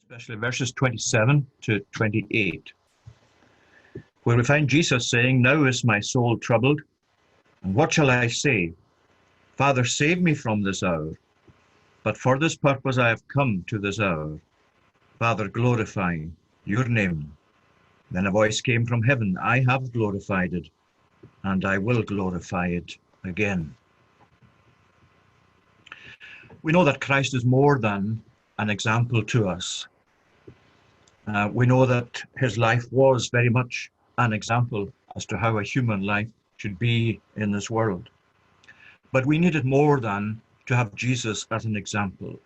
especially verses 27 to 28, where we find Jesus saying, "Now is my soul troubled, and what shall I say? Father, save me from this hour. But for this purpose I have come to this hour. Father, glorify your name." Then a voice came from heaven, "I have glorified it, and I will glorify it again." We know that Christ is more than an example to us. We know that his life was very much an example as to how a human life should be in this world. But we needed more than to have Jesus as an example,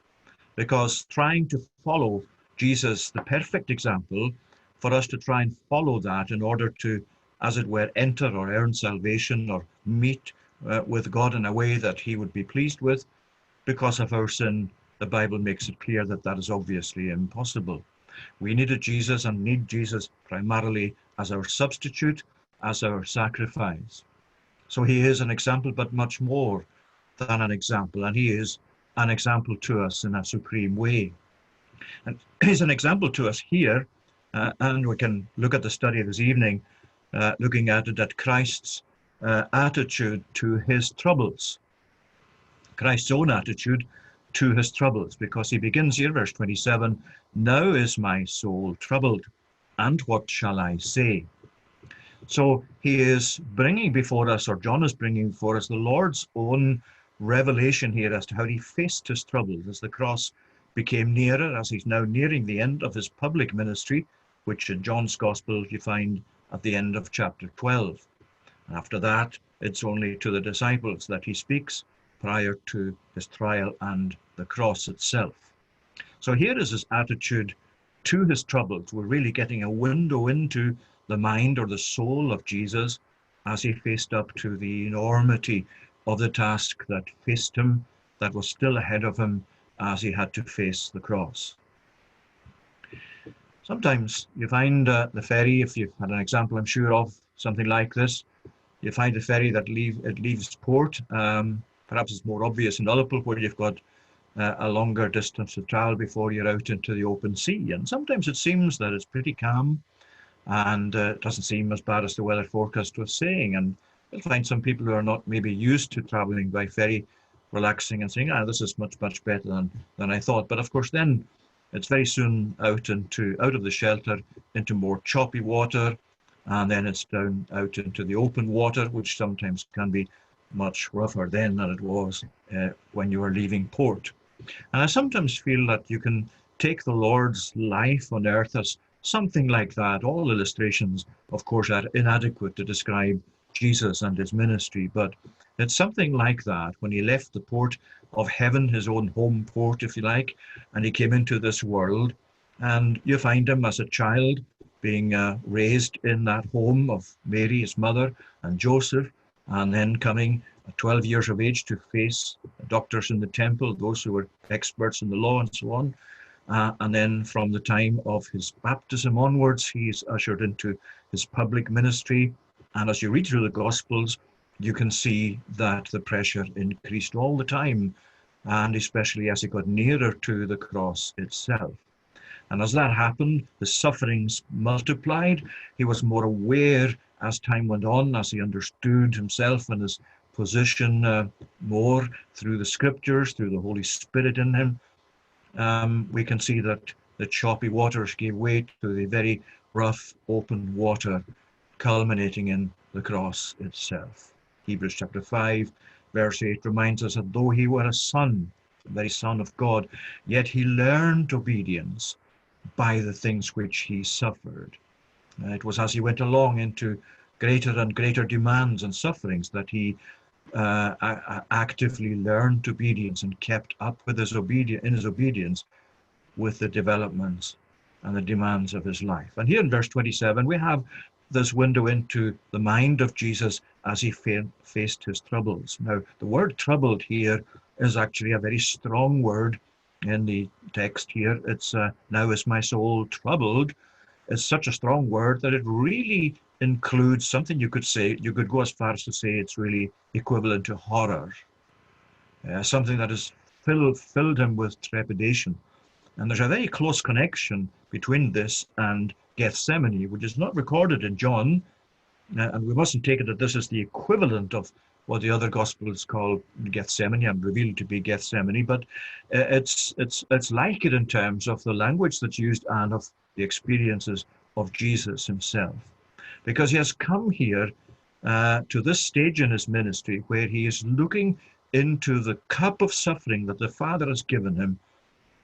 because trying to follow Jesus, the perfect example, for us to try and follow that in order to, as it were, enter or earn salvation or meet with God in a way that he would be pleased with, because of our sin, the Bible makes it clear that that is obviously impossible. We needed Jesus and need Jesus primarily as our substitute, as our sacrifice. So he is an example, but much more than an example, and he is an example to us in a supreme way. And he's an example to us here, and we can look at the study this evening, looking at it at Christ's attitude to his troubles. Christ's own attitude to his troubles, because he begins here, verse 27, "Now is my soul troubled, and what shall I say?" So he is bringing before us, or John is bringing before us, the Lord's own revelation here as to how he faced his troubles as the cross became nearer, as he's now nearing the end of his public ministry, which in John's Gospel you find at the end of chapter 12. After that, it's only to the disciples that he speaks prior to his trial and the cross itself. So here is his attitude to his troubles. We're really getting a window into the mind or the soul of Jesus as he faced up to the enormity of the task that faced him, that was still ahead of him as he had to face the cross. Sometimes you find the ferry, if you've had an example I'm sure of something like this, you find the ferry that leaves port. Perhaps it's more obvious in Liverpool, where you've got a longer distance to travel before you're out into the open sea. And sometimes it seems that it's pretty calm, and it doesn't seem as bad as the weather forecast was saying. And you'll find some people who are not maybe used to traveling by ferry relaxing and saying, this is much, much better than I thought. But of course, then it's very soon out of the shelter into more choppy water, and then it's down out into the open water, which sometimes can be much rougher then than it was when you were leaving port. And I sometimes feel that you can take the Lord's life on earth as something like that. All illustrations, of course, are inadequate to describe Jesus and his ministry, but it's something like that. When he left the port of heaven, his own home port, if you like, and he came into this world, and you find him as a child being raised in that home of Mary, his mother, and Joseph, and then coming at 12 years of age to face doctors in the temple, those who were experts in the law and so on. And then from the time of his baptism onwards, he's ushered into his public ministry. And as you read through the Gospels, you can see that the pressure increased all the time, and especially as he got nearer to the cross itself. And as that happened, the sufferings multiplied. He was more aware as time went on, as he understood himself and his position more through the scriptures, through the Holy Spirit in him. We can see that the choppy waters gave way to the very rough, open water, culminating in the cross itself. Hebrews chapter 5, verse 8 reminds us that though he were a son, the very Son of God, yet he learned obedience by the things which he suffered. It was as he went along into greater and greater demands and sufferings that he actively learned obedience and kept up with his obedience with the developments and the demands of his life. And here in verse 27, we have this window into the mind of Jesus as he faced his troubles. Now, the word troubled here is actually a very strong word in the text here. It's now is my soul troubled. It's such a strong word that it really includes something you could go as far as to say it's really equivalent to horror. Something that has filled him with trepidation. And there's a very close connection between this and Gethsemane, which is not recorded in John, and we mustn't take it that this is the equivalent of what the other Gospels call Gethsemane and revealed to be Gethsemane, but it's like it in terms of the language that's used and of the experiences of Jesus himself. Because he has come here to this stage in his ministry where he is looking into the cup of suffering that the Father has given him,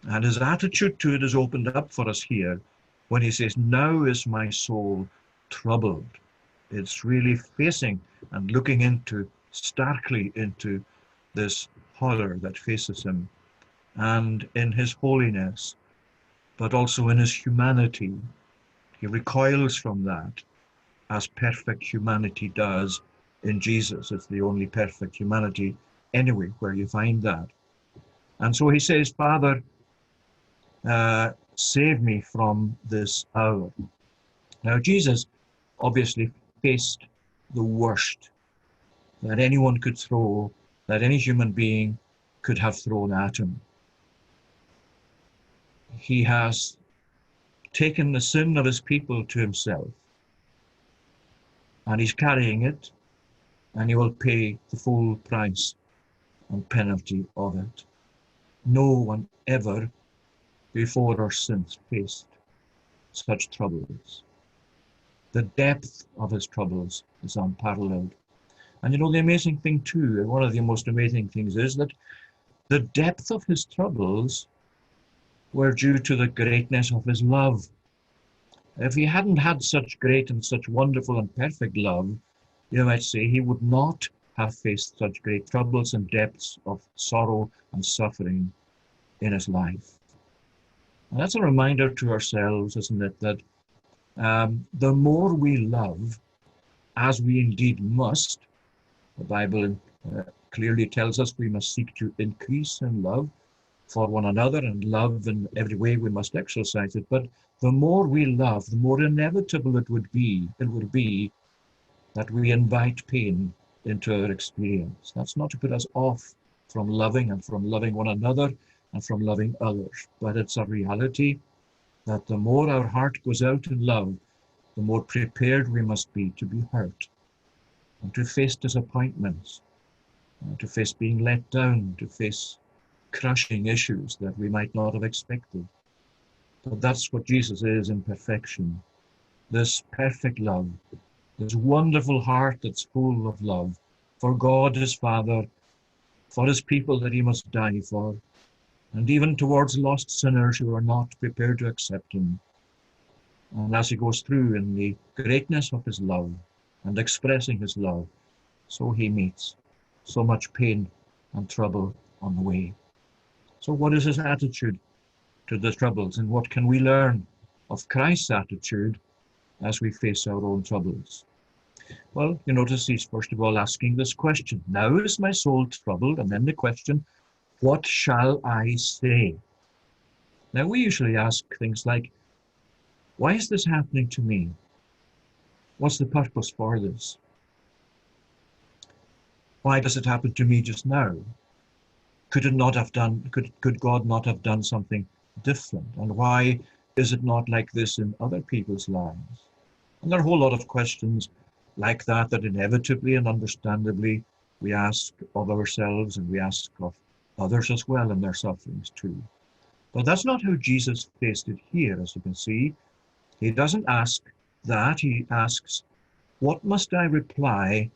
and his attitude to it is opened up for us here when he says, "Now is my soul troubled." It's really facing and looking starkly into this horror that faces him, and in his holiness, but also in his humanity. He recoils from that, as perfect humanity does in Jesus. It's the only perfect humanity anyway where you find that. And so he says, "Father, save me from this hour." Now, Jesus obviously faced the worst that anyone could throw, that any human being could have thrown at him. He has taken the sin of his people to himself, and he's carrying it, and he will pay the full price and penalty of it. No one ever before or since faced such troubles. The depth of his troubles is unparalleled. And you know, the amazing thing too, and one of the most amazing things is that the depth of his troubles were due to the greatness of his love. If he hadn't had such great and such wonderful and perfect love, you might say he would not have faced such great troubles and depths of sorrow and suffering in his life. And that's a reminder to ourselves, isn't it, that the more we love, as we indeed must, the Bible clearly tells us we must seek to increase in love for one another, and love in every way we must exercise it. But the more we love, the more inevitable it would be that we invite pain into our experience. That's not to put us off from loving and from loving one another and from loving others, but it's a reality that the more our heart goes out in love, the more prepared we must be to be hurt and to face disappointments, to face being let down, to face crushing issues that we might not have expected. But that's what Jesus is in perfection. This perfect love, this wonderful heart that's full of love for God his Father, for his people that he must die for, and even towards lost sinners who are not prepared to accept him. And as he goes through in the greatness of his love and expressing his love, so he meets so much pain and trouble on the way. So what is his attitude to the troubles, and what can we learn of Christ's attitude as we face our own troubles? Well, you notice he's first of all asking this question, "Now is my soul troubled," and then the question, "What shall I say?" Now we usually ask things like, why is this happening to me? What's the purpose for this? Why does it happen to me just now? Could God not have done something different? And why is it not like this in other people's lives? And there are a whole lot of questions like that inevitably and understandably we ask of ourselves, and we ask of others as well in their sufferings too. But that's not how Jesus faced it here, as you can see. He doesn't ask that. He asks, what must I reply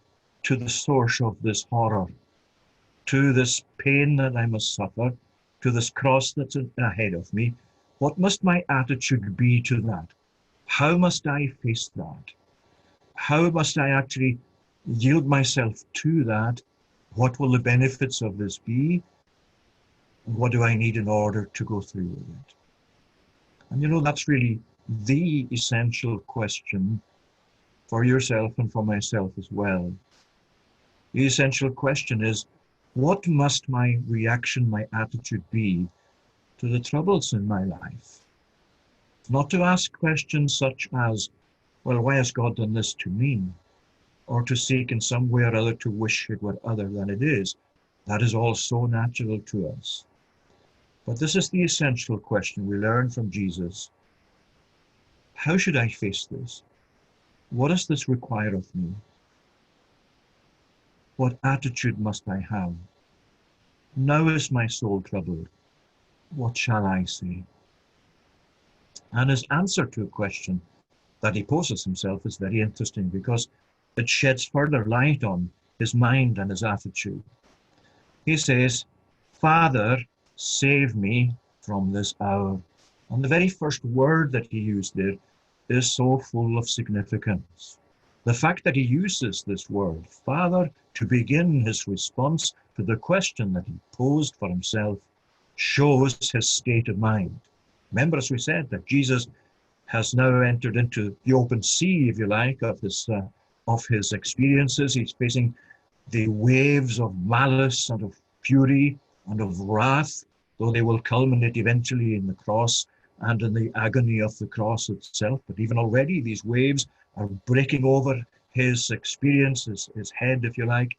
to the source of this horror, to this pain that I must suffer, to this cross that's ahead of me? What must my attitude be to that? How must I face that? How must I actually yield myself to that? What will the benefits of this be? And what do I need in order to go through with it? And you know, that's really the essential question for yourself and for myself as well. The essential question is, what must my reaction, my attitude be to the troubles in my life? Not to ask questions such as, well, why has God done this to me? Or to seek in some way or other to wish it were other than it is. That is all so natural to us. But this is the essential question we learn from Jesus. How should I face this? What does this require of me? What attitude must I have? Now is my soul troubled. What shall I say? And his answer to a question that he poses himself is very interesting because it sheds further light on his mind and his attitude. He says, Father, save me from this hour. And the very first word that he used there is so full of significance. The fact that he uses this word, Father, to begin his response to the question that he posed for himself shows his state of mind. Remember, as we said, that Jesus has now entered into the open sea, if you like, of his experiences. He's facing the waves of malice and of fury and of wrath, though they will culminate eventually in the cross and in the agony of the cross itself. But even already these waves are breaking over his experience, his head, if you like.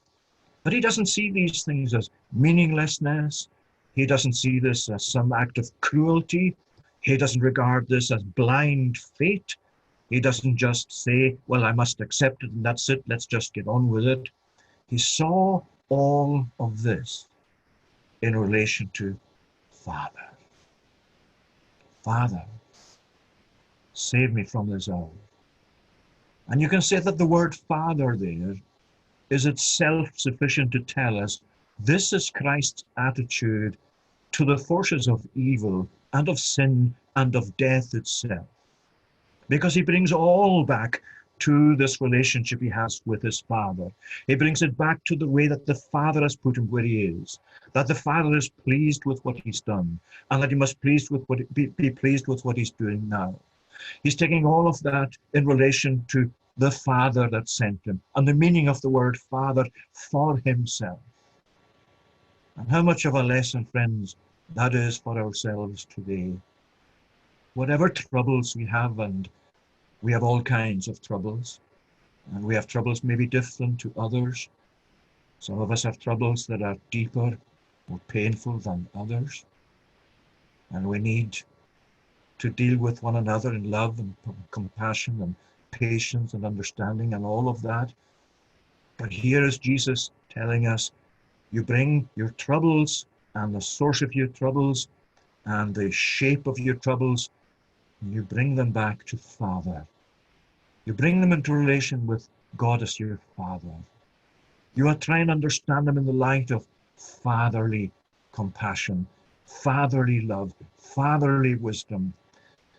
But he doesn't see these things as meaninglessness. He doesn't see this as some act of cruelty. He doesn't regard this as blind fate. He doesn't just say, well, I must accept it and that's it. Let's just get on with it. He saw all of this in relation to Father. Father, save me from this hour. And you can say that the word Father there is itself sufficient to tell us this is Christ's attitude to the forces of evil and of sin and of death itself. Because he brings all back to this relationship he has with his Father. He brings it back to the way that the Father has put him where he is, that the Father is pleased with what he's done, and that he must be pleased with what he's doing now. He's taking all of that in relation to the Father that sent him, and the meaning of the word Father for himself. And how much of a lesson, friends, that is for ourselves today. Whatever troubles we have, and we have all kinds of troubles, and we have troubles maybe different to others. Some of us have troubles that are deeper, more painful than others, and we need to deal with one another in love and compassion and patience and understanding and all of that. But here is Jesus telling us, you bring your troubles and the source of your troubles and the shape of your troubles, and you bring them back to Father. You bring them into relation with God as your Father. You are trying to understand them in the light of fatherly compassion, fatherly love, fatherly wisdom,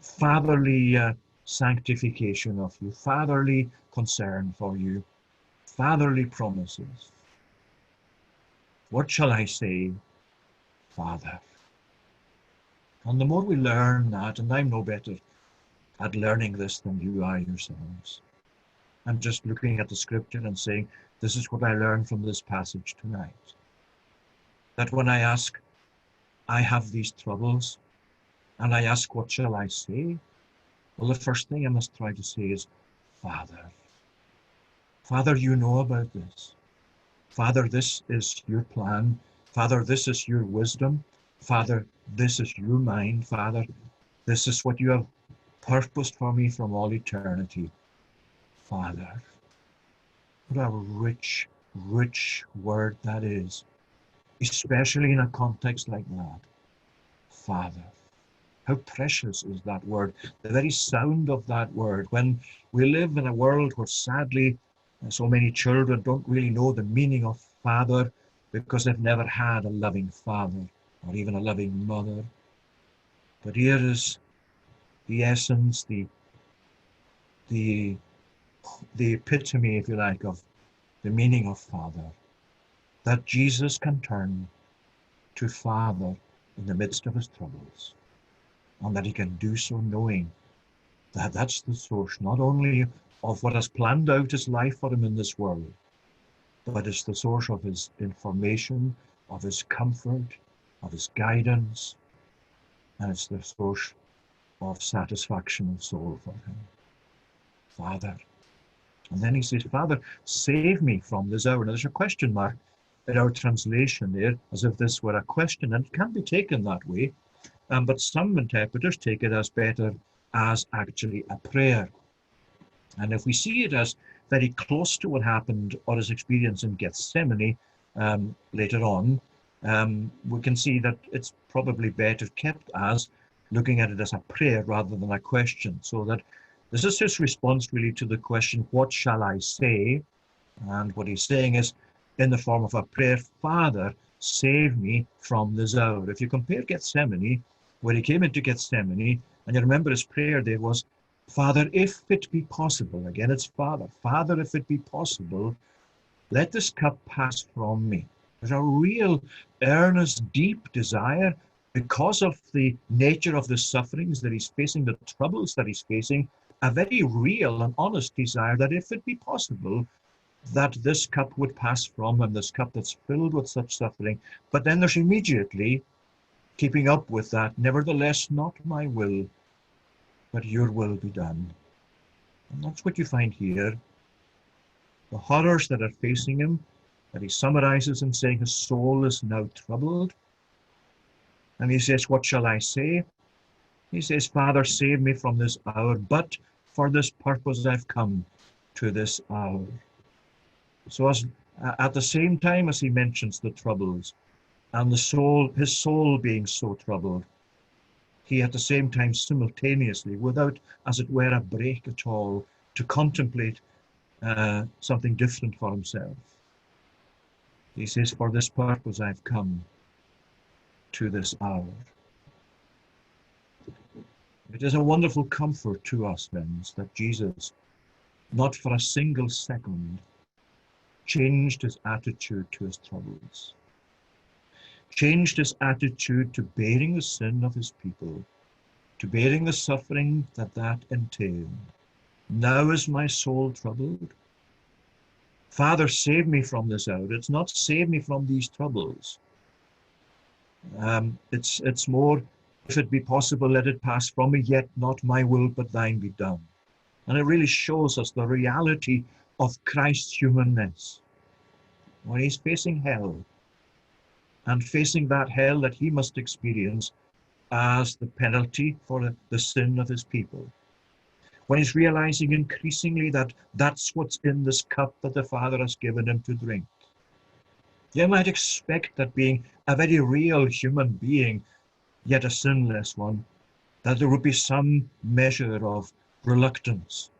fatherly sanctification of you, fatherly concern for you, fatherly promises. What shall I say, Father? And the more we learn that, and I'm no better at learning this than you are yourselves. I'm just looking at the scripture and saying, this is what I learned from this passage tonight. That when I ask, I have these troubles, and I ask, what shall I say? Well, the first thing I must try to say is, Father. Father, you know about this. Father, this is your plan. Father, this is your wisdom. Father, this is your mind. Father, this is what you have purposed for me from all eternity. Father. What a rich, rich word that is, especially in a context like that. Father. How precious is that word, the very sound of that word. When we live in a world where sadly so many children don't really know the meaning of father because they've never had a loving father or even a loving mother. But here is the essence, the epitome, if you like, of the meaning of Father, that Jesus can turn to Father in the midst of his troubles, and that he can do so knowing that that's the source not only of what has planned out his life for him in this world, but it's the source of his information, of his comfort, of his guidance, and it's the source of satisfaction of soul for him. Father. And then he says, Father, save me from this hour. Now there's a question mark in our translation there as if this were a question, and it can be taken that way, but some interpreters take it as better as actually a prayer. And if we see it as very close to what happened or is experienced in Gethsemane later on, we can see that it's probably better kept as looking at it as a prayer rather than a question. So that this is his response really to the question, what shall I say? And what he's saying is in the form of a prayer, Father, save me from this hour. If you compare Gethsemane, where he came into Gethsemane, and you remember his prayer there was, Father, if it be possible, again it's Father, Father, if it be possible, let this cup pass from me. There's a real earnest, deep desire because of the nature of the sufferings that he's facing, the troubles that he's facing, a very real and honest desire that if it be possible, that this cup would pass from him, this cup that's filled with such suffering. But then there's immediately, keeping up with that, nevertheless, not my will, but your will be done. And that's what you find here. The horrors that are facing him, that he summarizes in saying his soul is now troubled. And he says, what shall I say? He says, Father, save me from this hour, but for this purpose I've come to this hour. So as at the same time as he mentions the troubles and the soul, his soul being so troubled, he at the same time simultaneously, without as it were a break at all, to contemplate something different for himself. He says, for this purpose I've come to this hour. It is a wonderful comfort to us, friends, that Jesus, not for a single second, changed his attitude to his troubles, changed his attitude to bearing the sin of his people, to bearing the suffering that entailed. Now is my soul troubled. Father, save me from this hour. It's not save me from these troubles. It's more, if it be possible, let it pass from me, yet not my will, but thine be done. And it really shows us the reality of Christ's humanness. When he's facing hell, and facing that hell that he must experience as the penalty for the sin of his people. When he's realizing increasingly that that's what's in this cup that the Father has given him to drink. You might expect that being a very real human being, yet a sinless one, that there would be some measure of reluctance,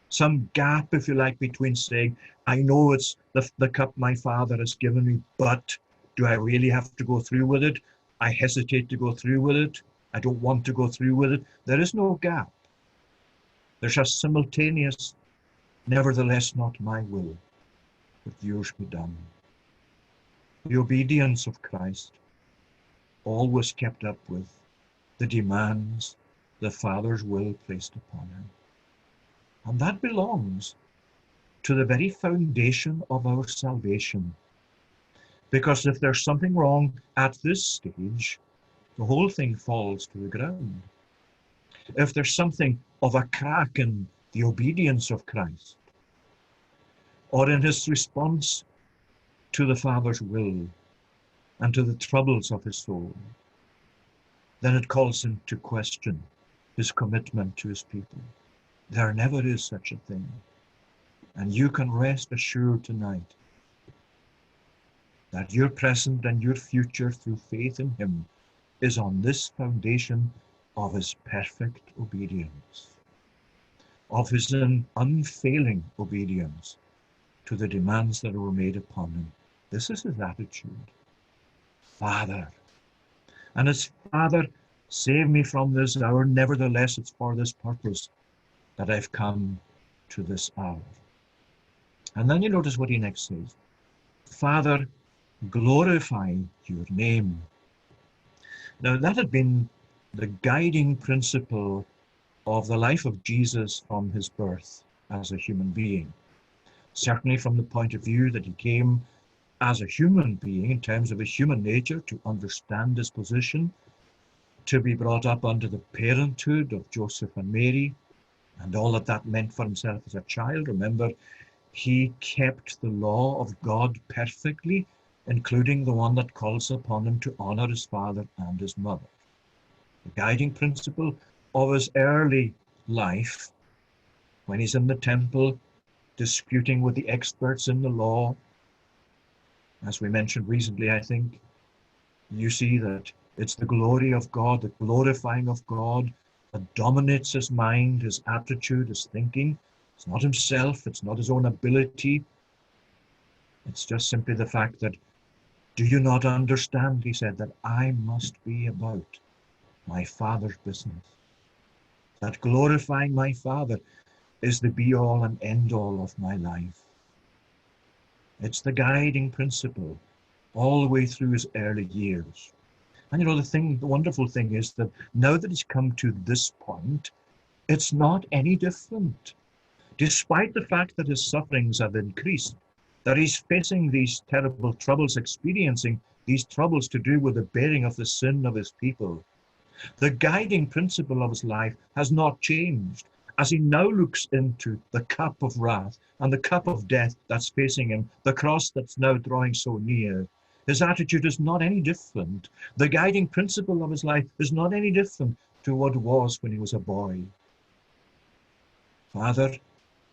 some gap, if you like, between saying, I know it's the cup my Father has given me, but do I really have to go through with it? I hesitate to go through with it. I don't want to go through with it. There is no gap. There's a simultaneous, nevertheless not my will, but yours be done. The obedience of Christ always kept up with the demands the Father's will placed upon him. And that belongs to the very foundation of our salvation. Because if there's something wrong at this stage, the whole thing falls to the ground. If there's something of a crack in the obedience of Christ, or in his response to the Father's will and to the troubles of his soul, then it calls into question his commitment to his people. There never is such a thing. And you can rest assured tonight that your present and your future through faith in him is on this foundation of his perfect obedience, of his unfailing obedience to the demands that were made upon him. This is his attitude. Father. And it's, Father, save me from this hour. Nevertheless, it's for this purpose that I've come to this hour. And then you notice what he next says. Father, glorify your name. Now that had been the guiding principle of the life of Jesus from his birth as a human being. Certainly from the point of view that he came as a human being in terms of his human nature to understand his position, to be brought up under the parenthood of Joseph and Mary, and all that that meant for himself as a child. Remember, he kept the law of God perfectly including the one that calls upon him to honor his father and his mother. The guiding principle of his early life, when he's in the temple disputing with the experts in the law, as we mentioned recently, I think, you see that it's the glory of God, the glorifying of God, that dominates his mind, his attitude, his thinking. It's not himself, it's not his own ability. It's just simply the fact that, do you not understand, he said, that I must be about my Father's business. That glorifying my Father is the be-all and end-all of my life. It's the guiding principle all the way through his early years. And the wonderful thing is that now that he's come to this point, it's not any different. Despite the fact that his sufferings have increased, that he's facing these terrible troubles, experiencing these troubles to do with the bearing of the sin of his people, the guiding principle of his life has not changed. As he now looks into the cup of wrath and the cup of death that's facing him, the cross that's now drawing so near, his attitude is not any different. The guiding principle of his life is not any different to what it was when he was a boy. Father,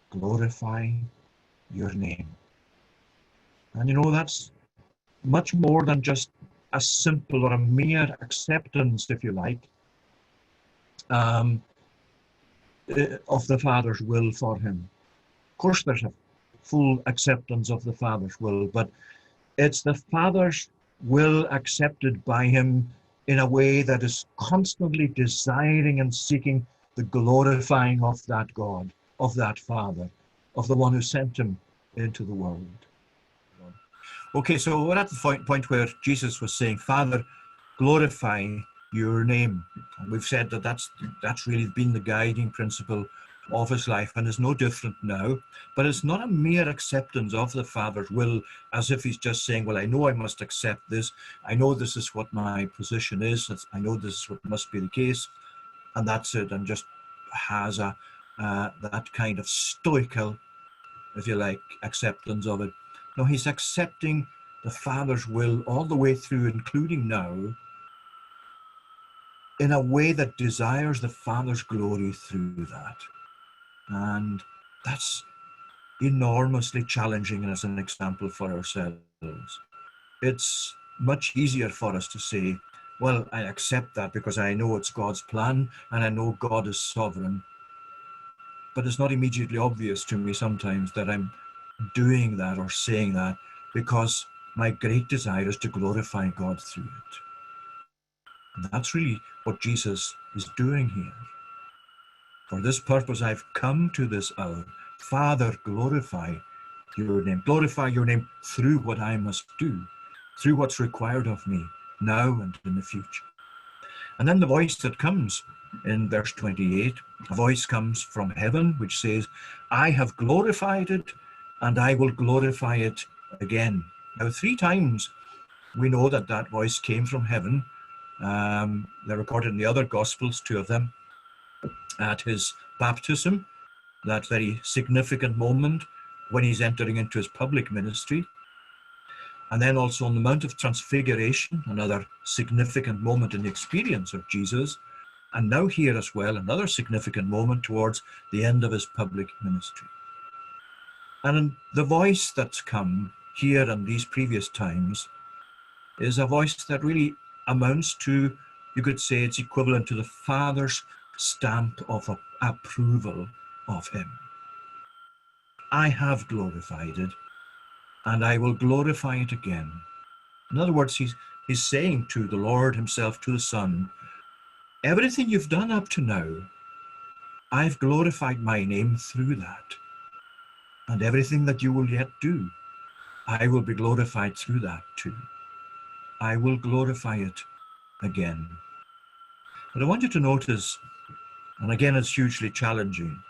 glorify your name. And that's much more than just a simple or a mere acceptance, if you like, of the Father's will for him. Of course, there's a full acceptance of the Father's will, but it's the Father's will accepted by him in a way that is constantly desiring and seeking the glorifying of that God, of that Father, of the one who sent him into the world. Okay, so we're at the point where Jesus was saying, Father, glorify your name. And we've said that that's really been the guiding principle of his life, and is no different now. But it's not a mere acceptance of the Father's will, as if he's just saying, well, I know I must accept this. I know this is what my position is. I know this is what must be the case. And that's it, and just has that kind of stoical, if you like, acceptance of it. No, he's accepting the Father's will all the way through, including now, in a way that desires the Father's glory through that. And that's enormously challenging as an example for ourselves. It's much easier for us to say, well, I accept that because I know it's God's plan and I know God is sovereign. But it's not immediately obvious to me sometimes that I'm doing that or saying that because my great desire is to glorify God through it. And that's really what Jesus is doing here. For this purpose I've come to this hour. Father, glorify your name. Glorify your name through what I must do, through what's required of me now and in the future. And then the voice that comes in verse 28, a voice comes from heaven which says, I have glorified it and I will glorify it again. Now, 3 times we know that voice came from heaven. They're recorded in the other Gospels, 2 of them. At his baptism, that very significant moment when he's entering into his public ministry. And then also on the Mount of Transfiguration, another significant moment in the experience of Jesus. And now here as well, another significant moment towards the end of his public ministry. And the voice that's come here in these previous times is a voice that really amounts to, you could say it's equivalent to the Father's stamp of approval of him. I have glorified it, and I will glorify it again. In other words, he's saying to the Lord himself, to the Son, everything you've done up to now, I've glorified my name through that. And everything that you will yet do, I will be glorified through that too. I will glorify it again. But I want you to notice, and again it's hugely challenging,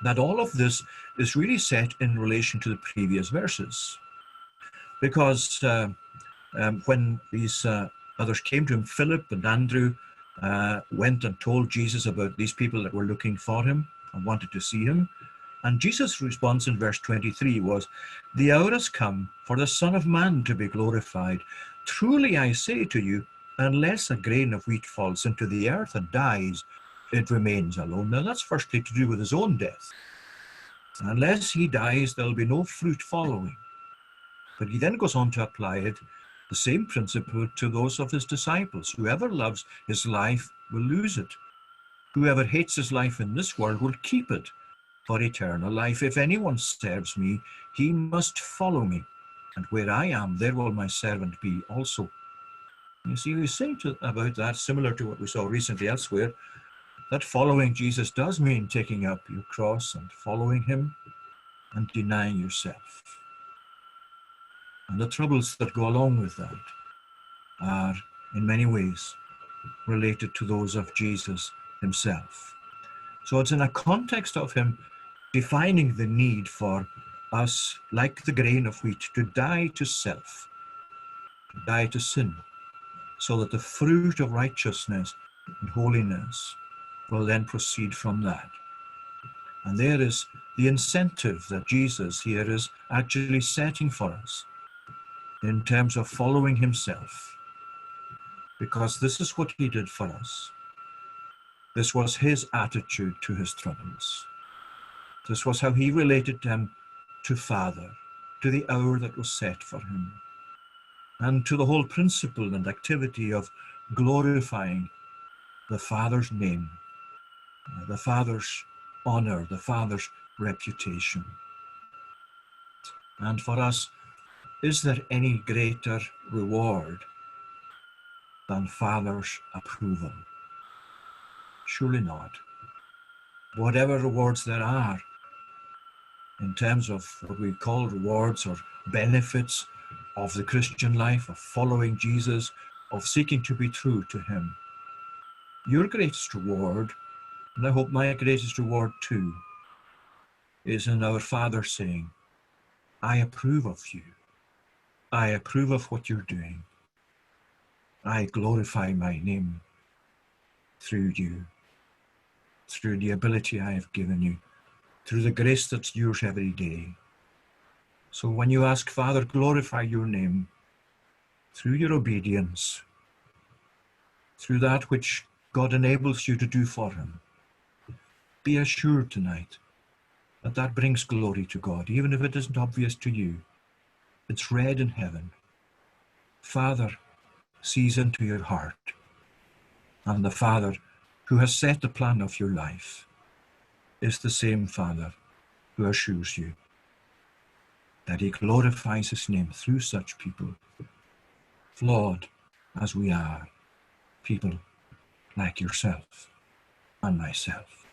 that all of this is really set in relation to the previous verses. Because when these others came to him, Philip and Andrew went and told Jesus about these people that were looking for him and wanted to see him. And Jesus' response in verse 23 was, "The hour has come for the Son of Man to be glorified. Truly I say to you, unless a grain of wheat falls into the earth and dies, it remains alone." Now that's firstly to do with his own death. Unless he dies, there'll be no fruit following. But he then goes on to apply it, the same principle, to those of his disciples. Whoever loves his life will lose it. Whoever hates his life in this world will keep it for eternal life. If anyone serves me, he must follow me. And where I am, there will my servant be also. You see, we say about that, similar to what we saw recently elsewhere, that following Jesus does mean taking up your cross and following him and denying yourself. And the troubles that go along with that are in many ways related to those of Jesus himself. So it's in a context of him defining the need for us, like the grain of wheat, to die to self, to die to sin, so that the fruit of righteousness and holiness will then proceed from that. And there is the incentive that Jesus here is actually setting for us in terms of following himself, because this is what he did for us. This was his attitude to his troubles. This was how he related them to Father, to the hour that was set for him, and to the whole principle and activity of glorifying the Father's name, the Father's honor, the Father's reputation. And for us, is there any greater reward than Father's approval? Surely not. Whatever rewards there are, in terms of what we call rewards or benefits of the Christian life, of following Jesus, of seeking to be true to him, your greatest reward, and I hope my greatest reward too, is in our Father saying, I approve of you. I approve of what you're doing. I glorify my name through you, through the ability I have given you, through the grace that's yours every day. So when you ask, Father, glorify your name through your obedience, through that which God enables you to do for him, be assured tonight that that brings glory to God, even if it isn't obvious to you. It's read in heaven. Father sees into your heart, and the Father who has set the plan of your life is the same Father who assures you that he glorifies his name through such people, flawed as we are, people like yourself and myself.